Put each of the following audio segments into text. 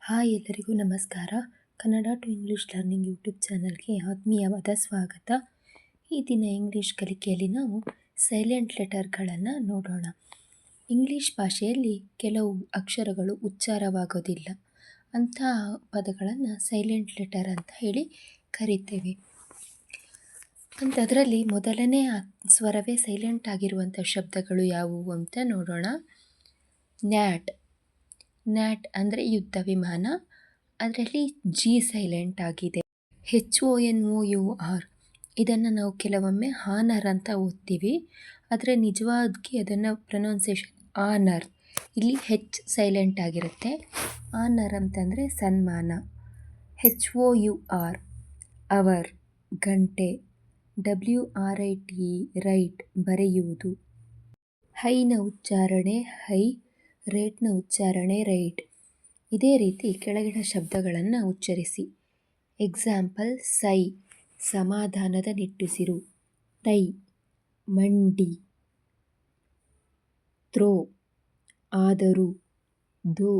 Hi ಎಲ್ಲರಿಗೂ ನಮಸ್ಕಾರ. Kannada to English learning YouTube ಚಾನಲ್ಗೆ ಆತ್ಮೀಯವಾದ ಸ್ವಾಗತ. ಈ ದಿನ ಇಂಗ್ಲೀಷ್ ಕಲಿಕೆಯಲ್ಲಿ ನಾವು ಸೈಲೆಂಟ್ ಲೆಟರ್ಗಳನ್ನು ನೋಡೋಣ. ಇಂಗ್ಲೀಷ್ ಭಾಷೆಯಲ್ಲಿ ಕೆಲವು ಅಕ್ಷರಗಳು ಉಚ್ಚಾರವಾಗೋದಿಲ್ಲ. ಅಂಥ ಪದಗಳನ್ನು ಸೈಲೆಂಟ್ ಲೆಟರ್ ಅಂತ ಹೇಳಿ ಕರಿತೇವೆ. ಅದರಲ್ಲಿ ಮೊದಲನೇ ಸ್ವರವೇ ಸೈಲೆಂಟ್ ಆಗಿರುವಂಥ ಶಬ್ದಗಳು ಯಾವುವು ಅಂತ ನೋಡೋಣ. ನ್ಯಾಟ್ ಅಂದರೆ ಯುದ್ಧ ವಿಮಾನ, ಅದರಲ್ಲಿ ಜಿ ಸೈಲೆಂಟ್ ಆಗಿದೆ. HONOUR ಇದನ್ನು ನಾವು ಕೆಲವೊಮ್ಮೆ ಹಾನರ್ ಅಂತ ಓದ್ತೀವಿ, ಆದರೆ ನಿಜವಾಗಿ ಅದನ್ನು ಪ್ರೊನೌನ್ಸಿಯೇಷನ್ ಆನರ್. ಇಲ್ಲಿ ಹೆಚ್ ಸೈಲೆಂಟ್ ಆಗಿರುತ್ತೆ. ಆನರ್ ಅಂತಂದರೆ ಸನ್ಮಾನ. HOUR ಅವರ್, ಗಂಟೆ. WRITE ರೈಟ್, ಬರೆಯುವುದು. ಹೈನ ಉಚ್ಚಾರಣೆ ಹೈ, ರೇಟ್ನ ಉಚ್ಚಾರಣೆ ರೈಟ್. ಇದೇ ರೀತಿ ಕೆಳಗಿನ ಶಬ್ದಗಳನ್ನು ಉಚ್ಚರಿಸಿ. ಎಕ್ಸಾಂಪಲ್: ಸೈ, ಸಮಾಧಾನದ ನಿಟ್ಟುಸಿರು. ತೈ, ಮಂಡಿ. ಥ್ರೋ, ಆದರೂ. ದೋ,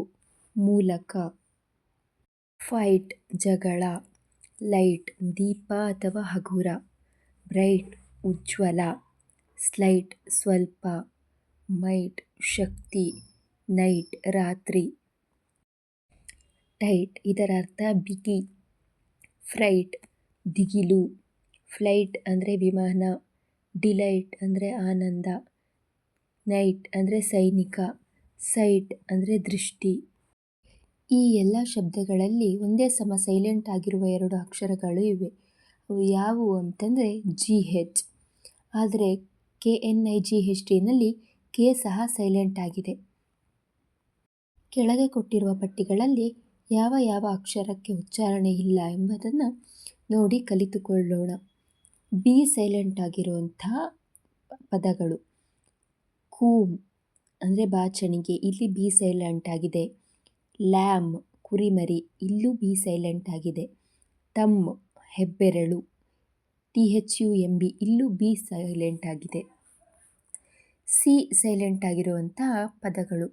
ಮೂಲಕ. ಫೈಟ್, ಜಗಳ. ಲೈಟ್, ದೀಪ ಅಥವಾ ಹಗುರ. ಬ್ರೈಟ್, ಉಜ್ವಲ. ಸ್ಲೈಟ್, ಸ್ವಲ್ಪ. ಮೈಟ್, ಶಕ್ತಿ. ನೈಟ್, ರಾತ್ರಿ. ಟೈಟ್, ಇದರ ಅರ್ಥ ಬಿಗಿ. ಫ್ರೈಟ್, ದಿಗಿಲು. ಫ್ಲೈಟ್ ಅಂದರೆ ವಿಮಾನ. ಡಿಲೈಟ್ ಅಂದರೆ ಆನಂದ. ನೈಟ್ ಅಂದರೆ ಸೈನಿಕ. ಸೈಟ್ ಅಂದರೆ ದೃಷ್ಟಿ. ಈ ಎಲ್ಲ ಶಬ್ದಗಳಲ್ಲಿ ಒಂದೇ ಸಮ ಸೈಲೆಂಟ್ ಆಗಿರುವ 2 ಅಕ್ಷರಗಳು ಇವೆ. ಅವು ಯಾವುವು ಅಂತಂದರೆ GH. ಆದರೆ KNIGHTನಲ್ಲಿ ಕೆ ಸಹ ಸೈಲೆಂಟ್ ಆಗಿದೆ. ಕೆಳಗೆ ಕೊಟ್ಟಿರುವ ಪಟ್ಟಿಗಳಲ್ಲಿ ಯಾವ ಯಾವ ಅಕ್ಷರಕ್ಕೆ ಉಚ್ಚಾರಣೆ ಇಲ್ಲ ಎಂಬುದನ್ನು ನೋಡಿ ಕಲಿತುಕೊಳ್ಳೋಣ. ಬಿ ಸೈಲೆಂಟ್ ಆಗಿರುವಂಥ ಪದಗಳು: ಕೂಮ್ ಅಂದರೆ ಬಾಚಣಿಗೆ, ಇಲ್ಲಿ ಬಿ ಸೈಲೆಂಟ್ ಆಗಿದೆ. ಲ್ಯಾಮ್, ಕುರಿಮರಿ, ಇಲ್ಲೂ ಬಿ ಸೈಲೆಂಟ್ ಆಗಿದೆ. ತಮ್, ಹೆಬ್ಬೆರಳು. THUMB, ಇಲ್ಲೂ ಬಿ ಸೈಲೆಂಟ್ ಆಗಿದೆ. ಸಿ ಸೈಲೆಂಟ್ ಆಗಿರುವಂತಹ ಪದಗಳು: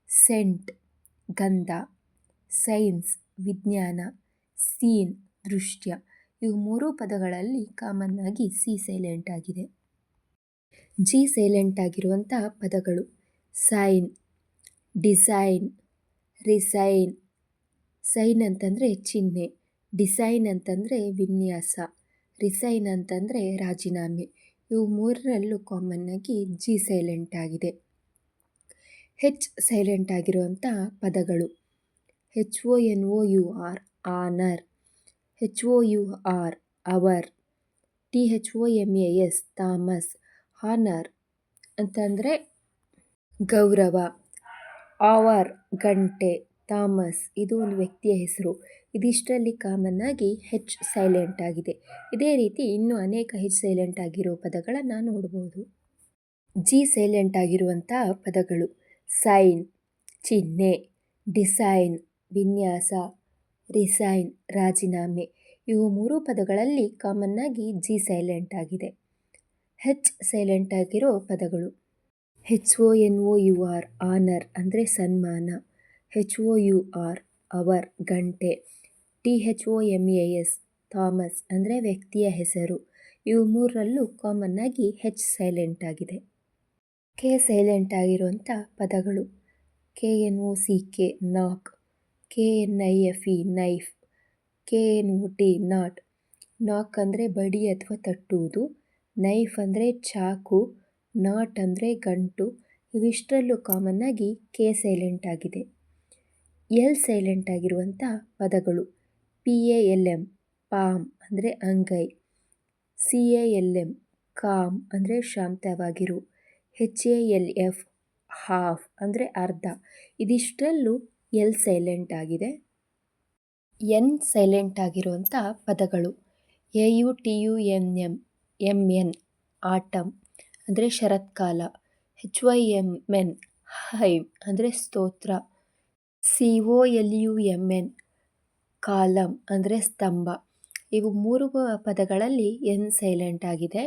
ಸೆಂಟ್, ಗಂಧ. ಸೈನ್ಸ್, ವಿಜ್ಞಾನ. ಸೀನ್, ದೃಶ್ಯ. ಇವು 3 ಪದಗಳಲ್ಲಿ ಕಾಮನ್ ಆಗಿ ಸಿ ಸೈಲೆಂಟ್ ಆಗಿದೆ. ಜಿ ಸೈಲೆಂಟ್ ಆಗಿರುವಂತಹ ಪದಗಳು: ಸೈನ್, ಡಿಸೈನ್, ರಿಸೈನ್. ಸೈನ್ ಅಂತಂದರೆ ಚಿಹ್ನೆ, ಡಿಸೈನ್ ಅಂತಂದರೆ ವಿನ್ಯಾಸ, ರಿಸೈನ್ ಅಂತಂದರೆ ರಾಜೀನಾಮೆ. ಇವು 3ರಲ್ಲೂ ಕಾಮನ್ ಆಗಿ ಜಿ ಸೈಲೆಂಟ್ ಆಗಿದೆ. ಹೆಚ್ ಸೈಲೆಂಟ್ ಆಗಿರುವಂತಹ ಪದಗಳು: HONOUR honour. HOUR hour. THOMAS Thomas. Honour ಅಂತಂದರೆ ಗೌರವ. ಅವರ್, ಗಂಟೆ. ಥಾಮಸ್, ಇದು ಒಂದು ವ್ಯಕ್ತಿಯ ಹೆಸರು. ಇದಿಷ್ಟರಲ್ಲಿ ಕಾಮನ್ ಆಗಿ ಹೆಚ್ ಸೈಲೆಂಟ್ ಆಗಿದೆ. ಇದೇ ರೀತಿ ಇನ್ನೂ ಅನೇಕ ಹೆಚ್ ಸೈಲೆಂಟ್ ಆಗಿರೋ ಪದಗಳನ್ನು ನೋಡ್ಬೋದು. ಜಿ ಸೈಲೆಂಟ್ ಆಗಿರುವಂಥ ಪದಗಳು: ಸೈನ್, ಚಿಹ್ನೆ. ಡಿಸೈನ್, ವಿನ್ಯಾಸ. ರಿಸೈನ್, ರಾಜೀನಾಮೆ. ಇವು 3 ಪದಗಳಲ್ಲಿ ಕಾಮನ್ ಆಗಿ ಜಿ ಸೈಲೆಂಟ್ ಆಗಿದೆ. ಹೆಚ್ ಸೈಲೆಂಟ್ ಆಗಿರೋ ಪದಗಳು: HONOUR ಆನರ್ ಅಂದರೆ ಸನ್ಮಾನ. HOUR ಅವರ್, ಗಂಟೆ. THOMAS ಥಾಮಸ್ ಅಂದರೆ ವ್ಯಕ್ತಿಯ ಹೆಸರು. ಇವು 3ರಲ್ಲೂ ಕಾಮನ್ ಆಗಿ ಹೆಚ್ ಸೈಲೆಂಟ್ ಆಗಿದೆ. ಕೆ ಸೈಲೆಂಟ್ ಆಗಿರುವಂಥ ಪದಗಳು: KNOCK ನಾಕ್. KNIFE knife. KNOT not. ನಾಕ್ ಅಂದರೆ ಬಡಿ ಅಥವಾ ತಟ್ಟುವುದು. ನೈಫ್ ಅಂದರೆ ಚಾಕು. ನಾಟ್ ಅಂದರೆ ಗಂಟು. ಇವಿಷ್ಟರಲ್ಲೂ ಕಾಮನ್ ಆಗಿ ಕೆ ಸೈಲೆಂಟ್ ಆಗಿದೆ. ಎಲ್ ಸೈಲೆಂಟ್ ಆಗಿರುವಂಥ ಪದಗಳು: PALM ಪಾಮ್ ಅಂದರೆ ಅಂಗೈ. CALM ಕಾಮ್ ಅಂದರೆ ಶಾಂತವಾಗಿರು. HALF ಹಾಫ್ ಅಂದರೆ ಅರ್ಧ. ಇದಿಷ್ಟರಲ್ಲೂ ಎಲ್ ಸೈಲೆಂಟ್ ಆಗಿದೆ. ಎನ್ ಸೈಲೆಂಟ್ ಆಗಿರುವಂಥ ಪದಗಳು: AUTUNM MN ಆಟಮ್ ಅಂದರೆ ಶರತ್ಕಾಲ. HYMN ಹೈಮ್ ಅಂದರೆ ಸ್ತೋತ್ರ. COLUMN ಕಾಲಮ್ ಅಂದರೆ ಸ್ತಂಭ. ಇವು 3 ಪದಗಳಲ್ಲಿ ಎನ್ ಸೈಲೆಂಟ್ ಆಗಿದೆ.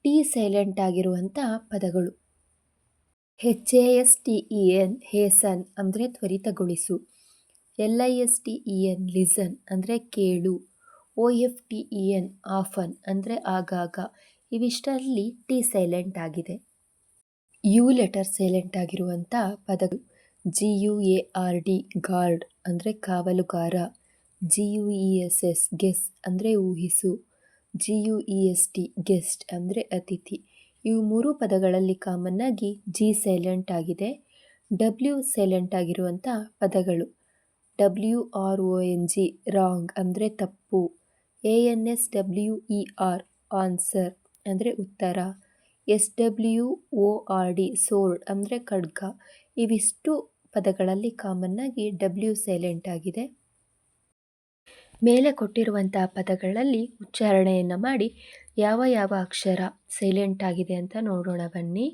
ಟಿ ಸೈಲೆಂಟ್ ಆಗಿರುವಂಥ ಪದಗಳು: HASTEN ಹೇಸನ್ ಅಂದರೆ ತ್ವರಿತಗೊಳಿಸು. LISTEN ಲಿಸನ್ ಅಂದರೆ ಕೇಳು, OFTEN ಆಫನ್ ಅಂದರೆ ಆಗಾಗ. ಇವಿಷ್ಟರಲ್ಲಿ ಟಿ ಸೈಲೆಂಟ್ ಆಗಿದೆ. ಯು ಲೆಟರ್ ಸೈಲೆಂಟ್ ಆಗಿರುವಂಥ ಪದಗಳು GUARD ಗಾರ್ಡ್ ಅಂದರೆ ಕಾವಲುಗಾರ, GUESS ಗೆಸ್ ಅಂದರೆ ಊಹಿಸು, GUEST ಗೆಸ್ಟ್ ಅಂದರೆ ಅತಿಥಿ. ಇವು ಮೂರು ಪದಗಳಲ್ಲಿ ಕಾಮನ್ ಆಗಿ ಜಿ ಸೈಲೆಂಟ್ ಆಗಿದೆ. W ಸೈಲೆಂಟ್ ಆಗಿರುವಂಥ ಪದಗಳು WRONG ರಾಂಗ್ ಅಂದರೆ ತಪ್ಪು, ANSWER ಆನ್ಸರ್ ಅಂದರೆ ಉತ್ತರ, SWORD ಸೋರ್ಡ್ ಅಂದರೆ ಖಡ್ಗ. ಇವಿಷ್ಟು ಪದಗಳಲ್ಲಿ ಕಾಮನ್ ಆಗಿ W ಸೈಲೆಂಟ್ ಆಗಿದೆ. ಮೇಲೆ ಕೊಟ್ಟಿರುವಂತಹ ಪದಗಳಲ್ಲಿ ಉಚ್ಚಾರಣೆಯನ್ನು ಮಾಡಿ ಯಾವ ಯಾವ ಅಕ್ಷರ ಸೈಲೆಂಟ್ ಆಗಿದೆ ಅಂತ ನೋಡೋಣ ಬನ್ನಿ.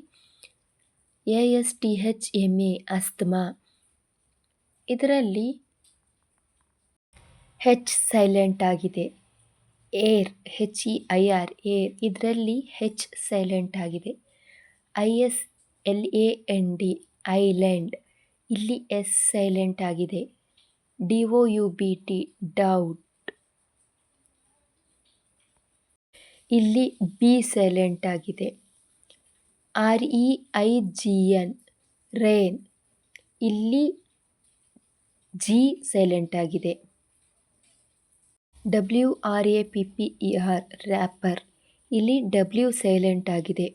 ASTHMA ಅಸ್ತಮಾ, ಇದರಲ್ಲಿ H ಸೈಲೆಂಟ್ ಆಗಿದೆ. ಏರ್ HEIR ಏರ್, ಇದರಲ್ಲಿ H ಸೈಲೆಂಟ್ ಆಗಿದೆ. ISLAND ಐಲ್ಯಾಂಡ್, ಇಲ್ಲಿ S ಸೈಲೆಂಟ್ ಆಗಿದೆ. DOUBT ಡೌಟ್, ಇಲ್ಲಿ B ಸೈಲೆಂಟ್ ಆಗಿದೆ. REIGN ರೇನ್, ಇಲ್ಲಿ G ಸೈಲೆಂಟ್ ಆಗಿದೆ. WRAPPER ರ್ಯಾಪರ್, ಇಲ್ಲಿ W ಸೈಲೆಂಟ್ ಆಗಿದೆ.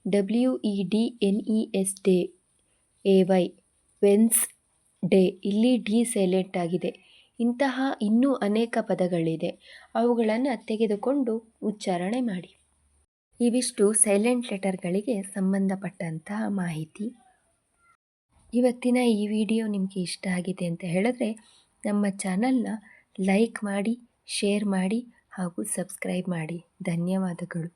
WEDNES ಡೇ AY ವೆನ್ಸ್ ಡೇ, ಇಲ್ಲಿ D ಸೈಲೆಂಟ್ ಆಗಿದೆ. ಇಂತಹ ಇನ್ನೂ ಅನೇಕ ಪದಗಳಿದೆ, ಅವುಗಳನ್ನು ತೆಗೆದುಕೊಂಡು ಉಚ್ಚಾರಣೆ ಮಾಡಿ. ಇವಿಷ್ಟು ಸೈಲೆಂಟ್ ಲೆಟರ್ಗಳಿಗೆ ಸಂಬಂಧಪಟ್ಟಂತಹ ಮಾಹಿತಿ. ಇವತ್ತಿನ ಈ ವಿಡಿಯೋ ನಿಮಗೆ ಇಷ್ಟ ಆಗಿದೆ ಅಂತ ಹೇಳಿದ್ರೆ ನಮ್ಮ ಚಾನಲ್ನ ಲೈಕ್ ಮಾಡಿ, ಶೇರ್ ಮಾಡಿ ಹಾಗೂ ಸಬ್ಸ್ಕ್ರೈಬ್ ಮಾಡಿ. ಧನ್ಯವಾದಗಳು.